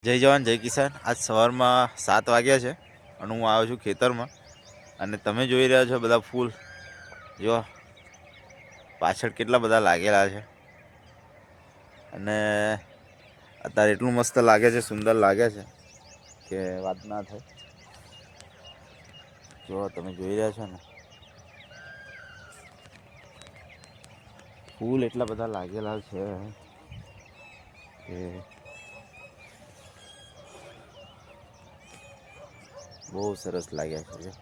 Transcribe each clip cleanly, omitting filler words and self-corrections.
જય જવાન જય કિસાન। આજ સવારમાં 7 વાગ્યા છે અને હું આવ્યો છું ખેતરમાં અને તમે જોઈ રહ્યા છો બધા ફૂલ જો પાછળ કેટલા બધા લાગેલા છે અને અત્યારે એટલું મસ્ત લાગે છે, સુંદર લાગે છે કે વાત ના થાય। જો તમે જોઈ રહ્યા છો ને, ફૂલ એટલા બધા લાગેલા છે કે બહુ સરસ લાગ્યા છે।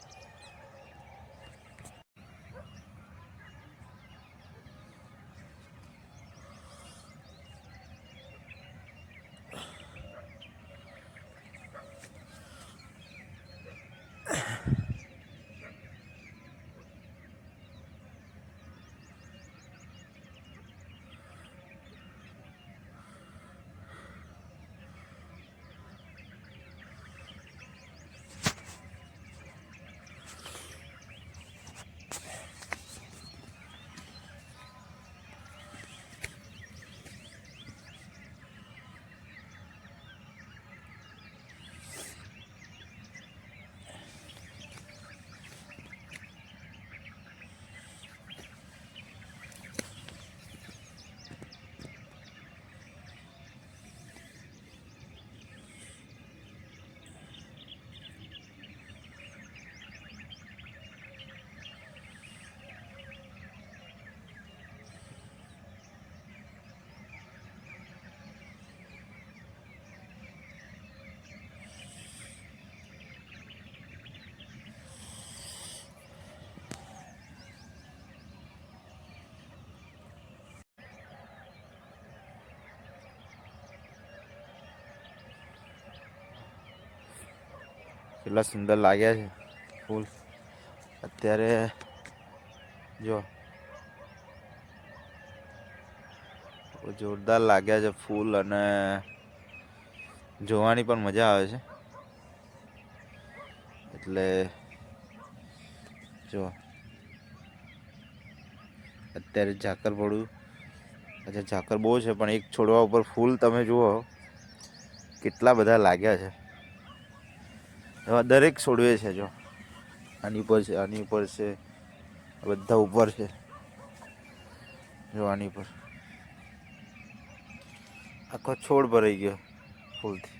કેટલા સુંદર લાગ્યા છે ફૂલ। અત્યારે જો જોરદાર લાગ્યા છે ફૂલ અને જોવાની પણ મજા આવે છે। એટલે જો અત્યારે ઝાકર પડું, अच्छा ઝાકર બહુ છે પણ એક છોડવા ઉપર ફૂલ તમે જુઓ કેટલા બધા લાગ્યા છે। એવા દરેક છોડવે છે, જો આની ઉપર છે, આની ઉપર છે, બધા ઉપર છે, જો આની પર આખો છોડ ભરાઈ ગયો ફૂલથી।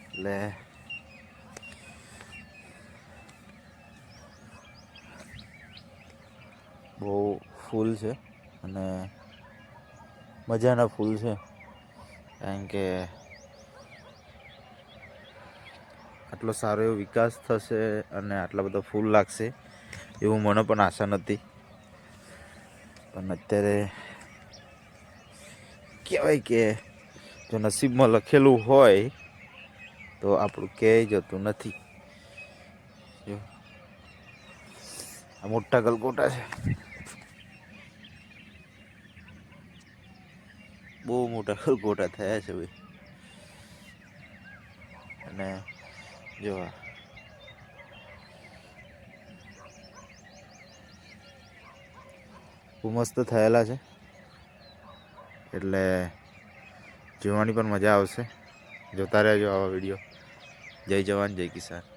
એટલે બહુ ફૂલ છે અને મજાના ફૂલ છે, કારણ કે આટલો સારો એવો વિકાસ થશે અને આટલા બધા ફૂલ લાગશે એવું મને પણ આશા નહોતી। પણ અત્યારે કહેવાય કે જો નસીબમાં લખેલું હોય તો આપણું ક્યાંય જતું નથી। જો આ મોટા ગલગોટા છે, બહુ મોટા ગલગોટા થયા છે ભાઈ। અને જો બહુ મસ્ત થયેલા છે, એટલે જોવાની પણ મજા આવશે। જોતા રહેજો આવા વિડીયો। જય જવાન જય કિસાન।